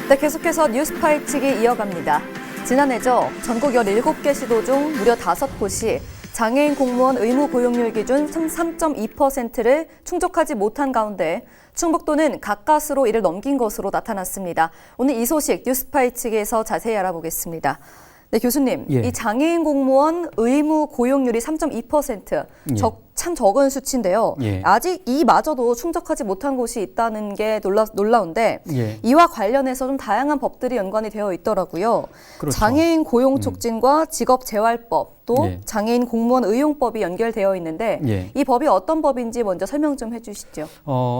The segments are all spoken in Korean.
네, 계속해서 뉴스 파헤치기 이어갑니다. 지난해죠. 전국 17개 시도 중 무려 5곳이 장애인 공무원 의무 고용률 기준 3.2%를 충족하지 못한 가운데 충북도는 가까스로 이를 넘긴 것으로 나타났습니다. 오늘 이 소식 뉴스 파헤치기에서 자세히 알아보겠습니다. 네, 교수님, 이 장애인 공무원 의무 고용률이 3.2%, 참 적은 수치인데요. 아직 이마저도 충족하지 못한 곳이 있다는 게 놀라운데 이와 관련해서 좀 다양한 법들이 연관이 되어 있더라고요. 그렇죠. 장애인 고용 촉진과 직업재활법, 또 장애인 공무원 의용법이 연결되어 있는데 이 법이 어떤 법인지 먼저 설명 좀 해주시죠.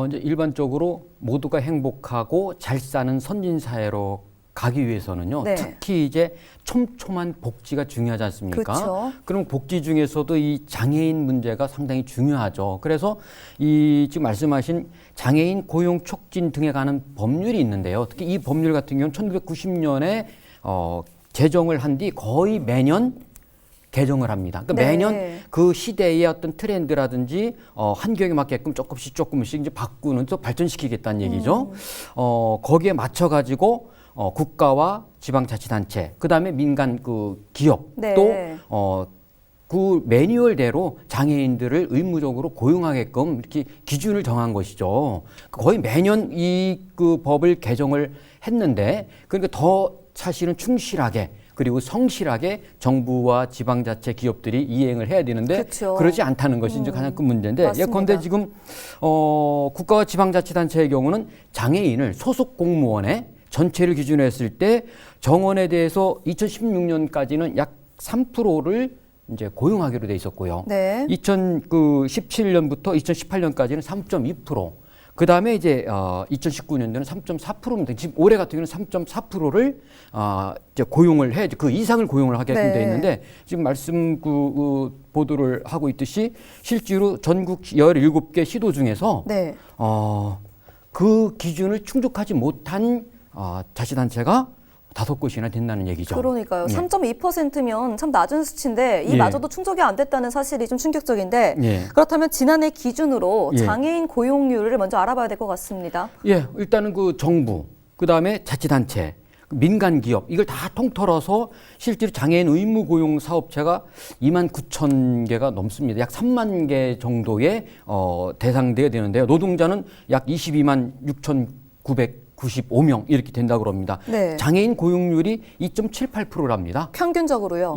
이제 일반적으로 모두가 행복하고 잘 사는 선진사회로 가기 위해서는요. 특히 이제 촘촘한 복지가 중요하지 않습니까? 그렇죠. 그럼 복지 중에서도 이 장애인 문제가 상당히 중요하죠. 그래서 이 지금 말씀하신 장애인 고용 촉진 등에 관한 법률이 있는데요. 특히 이 법률 같은 경우는 1990년에 제정을 한 뒤 거의 매년 개정을 합니다. 그러니까 매년 그 시대의 어떤 트렌드라든지 환경에 맞게끔 조금씩 이제 바꾸는 또 발전시키겠다는 얘기죠. 거기에 맞춰가지고 국가와 지방자치단체, 그다음에 민간 그 기업 또 그 매뉴얼대로 장애인들을 의무적으로 고용하게끔 이렇게 기준을 정한 것이죠. 거의 매년 이 그 법을 개정을 했는데 그러니까 더 사실은 충실하게 그리고 성실하게 정부와 지방자치 기업들이 이행을 해야 되는데 그러지 않다는 것이 이제 가장 큰 문제인데 예컨대 지금 국가와 지방자치단체의 경우는 장애인을 소속 공무원의 전체를 기준으로 했을 때 정원에 대해서 2016년까지는 약 3%를 이제 고용하기로 돼 있었고요. 2017년부터 2018년까지는 3.2%. 그 다음에 이제 2019년도는 3.4%입니다. 지금 올해 같은 경우는 3.4%를 이제 고용을 해야지 그 이상을 고용을 하게끔 돼 있는데 지금 말씀 보도를 하고 있듯이 실제로 전국 17개 시도 중에서 그 기준을 충족하지 못한 자치단체가 5곳이나 된다는 얘기죠. 그러니까요. 3.2%면 참 낮은 수치인데 이마저도 충족이 안 됐다는 사실이 좀 충격적인데 그렇다면 지난해 기준으로 장애인 고용률을 먼저 알아봐야 될 것 같습니다. 일단은 그 정부, 그다음에 자치단체, 민간 기업 이걸 다 통틀어서 실제로 장애인 의무 고용 사업체가 29,000개가 넘습니다. 약 3만 개 정도의 대상되어야 되는데요. 노동자는 약 22만 6,995명 이렇게 된다고 합니다. 장애인 고용률이 2.78%랍니다. 평균적으로요?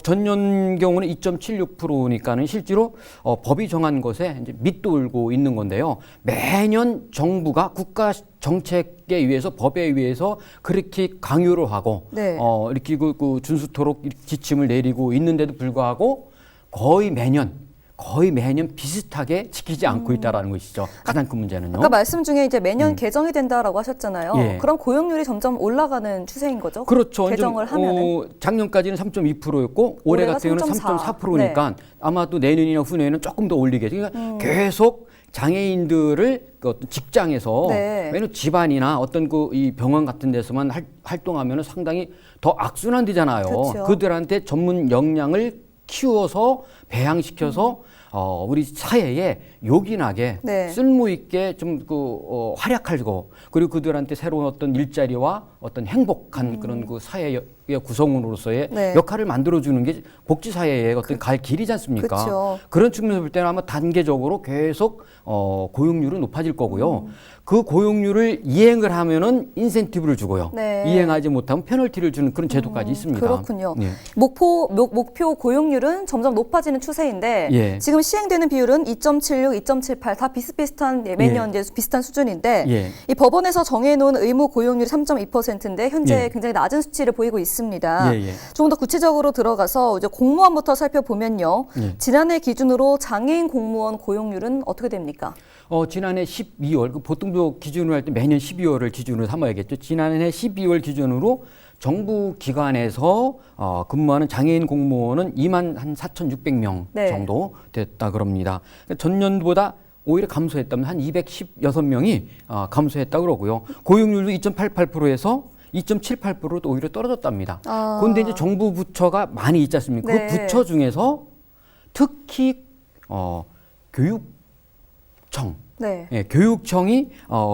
전년 경우는 2.76%니까는 실제로 법이 정한 것에 이제 밑돌고 있는 건데요. 매년 정부가 국가 정책에 의해서 법에 의해서 그렇게 강요를 하고 이렇게 그 준수토록 지침을 내리고 있는데도 불구하고 거의 매년 비슷하게 지키지 않고 있다라는 것이죠. 가장 큰 문제는요. 아까 말씀 중에 이제 매년 개정이 된다라고 하셨잖아요. 그럼 고용률이 점점 올라가는 추세인 거죠? 그렇죠. 개정을 하면은 작년까지는 3.2%였고 올해 같은 경우는 3.4%니까 아마도 내년이나 후내에는 조금 더 올리겠죠. 그러니까 계속 장애인들을 그 어떤 직장에서 매년 집안이나 어떤 그 이 병원 같은 데서만 활동하면 상당히 더 악순환되잖아요. 그들한테 전문 역량을 키워서 배양시켜서 우리 사회에 요긴하게 쓸모 있게 좀 활약하고 그리고 그들한테 새로운 어떤 일자리와 어떤 행복한 그런 그 사회의 구성원으로서의 역할을 만들어주는 게 복지사회의 어떤 갈 길이지 않습니까? 그런 측면에서 볼 때는 아마 단계적으로 계속 고용률은 높아질 거고요. 그 고용률을 이행을 하면은 인센티브를 주고요. 이행하지 못하면 페널티를 주는 그런 제도까지 있습니다. 그렇군요. 목표 고용률은 점점 높아지는 추세인데 지금 시행되는 비율은 2.76, 2.78 다 비슷비슷한 매년 이제 비슷한 수준인데 이 법원에서 정해놓은 의무 고용률이 3.2%인데 현재 굉장히 낮은 수치를 보이고 있습니다. 조금 더 구체적으로 들어가서 이제 공무원부터 살펴보면요. 지난해 기준으로 장애인 공무원 고용률은 어떻게 됩니까? 지난해 12월, 보통도 기준으로 할 때 매년 12월을 기준으로 삼아야겠죠. 지난해 12월 기준으로 정부 기관에서 근무하는 장애인 공무원은 24,600명 정도 됐다 그럽니다. 전년보다 오히려 감소했다면 한 216명이 감소했다 그러고요. 고용률도 2.88%에서 2.78%도 오히려 떨어졌답니다. 그런데 이제 정부 부처가 많이 있지 않습니까? 그 부처 중에서 특히 교육청 네. 예, 교육청이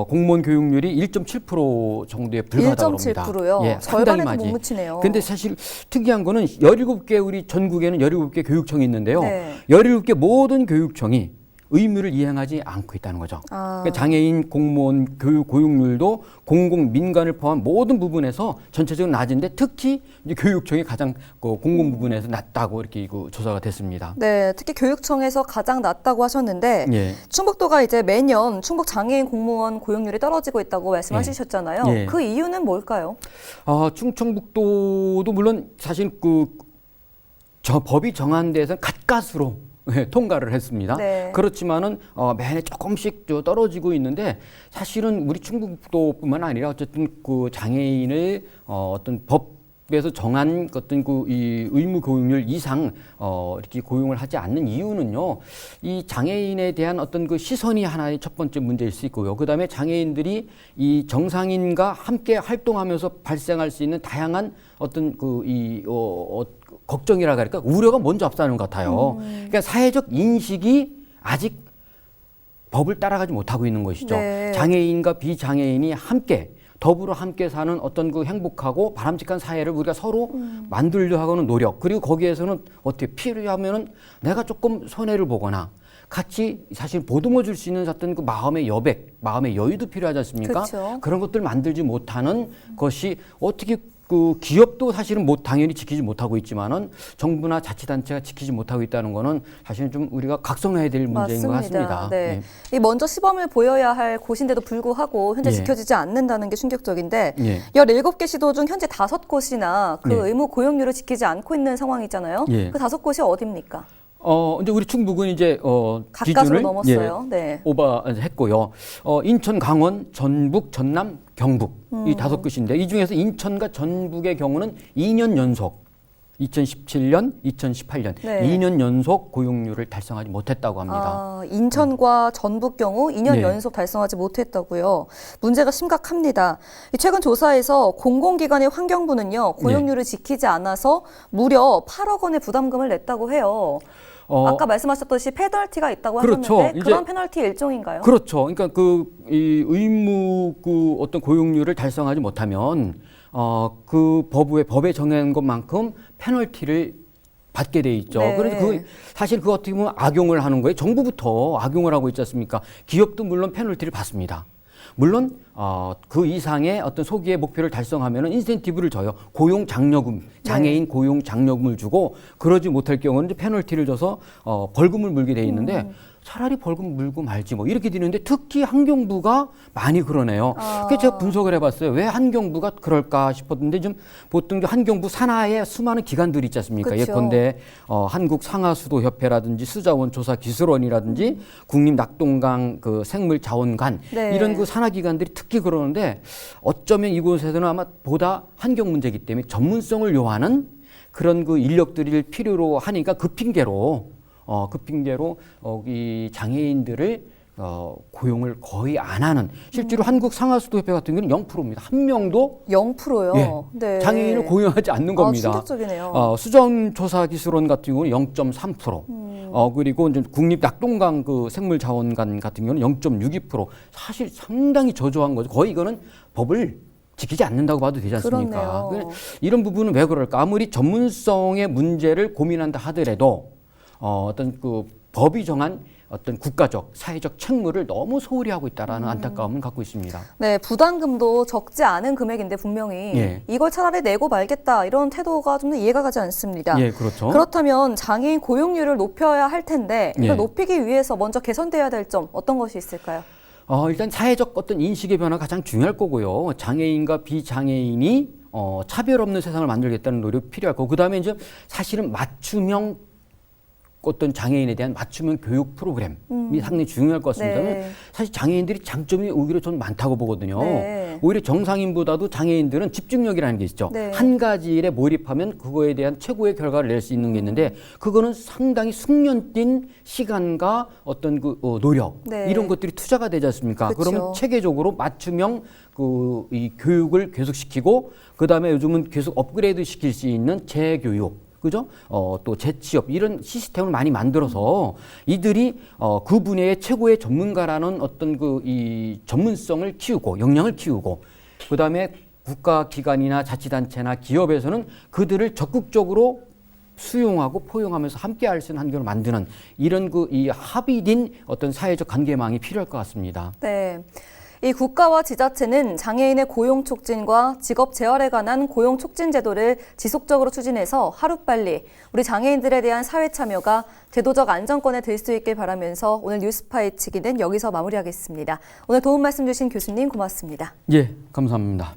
공무원 교육률이 1.7% 정도에 불과하다고 합니다. 1.7%요? 예, 절반에도 못 미치네요. 근데 사실 특이한 거는 17개 우리 전국에는 17개 교육청이 있는데요. 네. 17개 모든 교육청이 의무를 이행하지 않고 있다는 거죠. 그러니까 장애인 공무원 교육 고용률도 공공 민간을 포함한 모든 부분에서 전체적으로 낮은데 특히 이제 교육청이 가장 공공 부분에서 낮다고 이렇게 조사가 됐습니다. 네, 특히 교육청에서 가장 낮다고 하셨는데 예. 충북도가 이제 매년 충북 장애인 공무원 고용률이 떨어지고 있다고 말씀하셨잖아요. 예. 그 이유는 뭘까요? 충청북도도 물론 사실 법이 정한 데서 가까스로 통과를 했습니다. 네. 그렇지만은 매해 조금씩 떨어지고 있는데 사실은 우리 충북도뿐만 아니라 어쨌든 그 장애인을 어떤 법에서 정한 어떤 이 의무 고용률 이상 이렇게 고용을 하지 않는 이유는요. 이 장애인에 대한 어떤 그 시선이 하나의 첫 번째 문제일 수 있고요. 그다음에 장애인들이 이 정상인과 함께 활동하면서 발생할 수 있는 다양한 어떤 걱정이라 그럴까 우려가 먼저 앞서는 것 같아요. 그러니까 사회적 인식이 아직 법을 따라가지 못하고 있는 것이죠. 네. 장애인과 비장애인이 함께 더불어 함께 사는 어떤 그 행복하고 바람직한 사회를 우리가 서로 만들려 하는 노력 그리고 거기에서는 어떻게 필요하면은 내가 조금 손해를 보거나 같이 사실 보듬어 줄 수 있는 어떤 그 마음의 여백, 마음의 여유도 필요하지 않습니까? 그렇죠. 그런 것들 만들지 못하는 것이 어떻게 그 기업도 사실은 당연히 지키지 못하고 있지만은 정부나 자치단체가 지키지 못하고 있다는 거는 사실은 좀 우리가 각성해야 될 문제인 것 같습니다. 네. 이 먼저 시범을 보여야 할 곳인데도 불구하고 현재 예. 지켜지지 않는다는 게 충격적인데 예. 17개 시도 중 현재 5곳이나 그 예. 의무 고용률을 지키지 않고 있는 상황이잖아요. 예. 그 5곳이 어디입니까? 이제 우리 충북은 이제 가까스로 기준을 넘었어요. 네. 오버했고요. 인천, 강원, 전북, 전남, 경북 이 5곳인데 이 중에서 인천과 전북의 경우는 2년 연속 2017년, 2018년 네. 2년 연속 고용률을 달성하지 못했다고 합니다. 인천과 전북 경우 2년 네. 연속 달성하지 못했다고요. 문제가 심각합니다. 최근 조사에서 공공기관의 환경부는요. 고용률을 지키지 않아서 무려 8억 원의 부담금을 냈다고 해요. 아까 말씀하셨듯이 페널티가 있다고 그렇죠. 하셨는데 이제 그런 페널티 일종인가요? 그렇죠. 그러니까 이 의무 어떤 고용률을 달성하지 못하면 그 법에 정한 것만큼 페널티를 받게 돼 있죠. 네. 그래서 사실 어떻게 보면 악용을 하는 거예요. 정부부터 악용을 하고 있지 않습니까? 기업도 물론 페널티를 받습니다. 물론 그 이상의 어떤 소기의 목표를 달성하면은 인센티브를 줘요. 고용 장려금, 장애인 고용 장려금을 주고 그러지 못할 경우는 이제 페널티를 줘서 벌금을 물게 돼 있는데 차라리 벌금 물고 말지 뭐 이렇게 되는데 특히 환경부가 많이 그러네요. 그래서 제가 분석을 해봤어요. 왜 환경부가 그럴까 싶었는데 좀 보통 환경부 산하에 수많은 기관들이 있지 않습니까? 그쵸. 예컨대 한국상하수도협회라든지 수자원조사기술원이라든지 국립낙동강 그 생물자원관 네. 이런 그 산하기관들이 특히 그러는데 어쩌면 이곳에서는 아마 보다 환경 문제이기 때문에 전문성을 요하는 그런 그 인력들을 필요로 하니까 그 핑계로 이 장애인들을 고용을 거의 안 하는 실제로 한국상하수도협회 같은 경우는 0%입니다. 한 명도 0%요? 예, 네. 장애인을 고용하지 않는 겁니다. 충격적이네요. 수정조사기술원 같은 경우는 0.3%, 그리고 이제 국립낙동강 그 생물자원관 같은 경우는 0.62%. 사실 상당히 저조한 거죠. 거의 이거는 법을 지키지 않는다고 봐도 되지 않습니까? 그렇네요. 이런 부분은 왜 그럴까? 아무리 전문성의 문제를 고민한다 하더라도 어떤 그 법이 정한 어떤 국가적, 사회적 책무를 너무 소홀히 하고 있다라는 안타까움을 갖고 있습니다. 네, 부담금도 적지 않은 금액인데 분명히 예. 이걸 차라리 내고 말겠다 이런 태도가 좀 이해가 가지 않습니다. 예, 그렇죠. 그렇다면 장애인 고용률을 높여야 할 텐데 이걸 예. 높이기 위해서 먼저 개선돼야 될 점 어떤 것이 있을까요? 일단 사회적 어떤 인식의 변화가 가장 중요할 거고요. 장애인과 비장애인이 차별 없는 세상을 만들겠다는 노력이 필요할 거고, 그다음에 이제 사실은 맞춤형 어떤 장애인에 대한 맞춤형 교육 프로그램이 상당히 중요할 것 같습니다. 네. 사실 장애인들이 장점이 오히려 좀 많다고 보거든요. 네. 오히려 정상인보다도 장애인들은 집중력이라는 게 있죠. 네. 한 가지 일에 몰입하면 그거에 대한 최고의 결과를 낼 수 있는 게 있는데 그거는 상당히 숙련 뛴 시간과 어떤 그 노력 네. 이런 것들이 투자가 되지 않습니까? 그쵸. 그러면 체계적으로 맞춤형 이 교육을 계속시키고 그다음에 요즘은 계속 업그레이드 시킬 수 있는 재교육 그죠? 또 재취업 이런 시스템을 많이 만들어서 이들이 그 분야의 최고의 전문가라는 어떤 이 전문성을 키우고 역량을 키우고 그다음에 국가기관이나 자치단체나 기업에서는 그들을 적극적으로 수용하고 포용하면서 함께 할 수 있는 환경을 만드는 이런 이 합의된 어떤 사회적 관계망이 필요할 것 같습니다. 네. 이 국가와 지자체는 장애인의 고용 촉진과 직업 재활에 관한 고용 촉진 제도를 지속적으로 추진해서 하루빨리 우리 장애인들에 대한 사회 참여가 제도적 안정권에 들 수 있길 바라면서 오늘 뉴스 파헤치기는 여기서 마무리하겠습니다. 오늘 도움 말씀 주신 교수님 고맙습니다. 예, 감사합니다.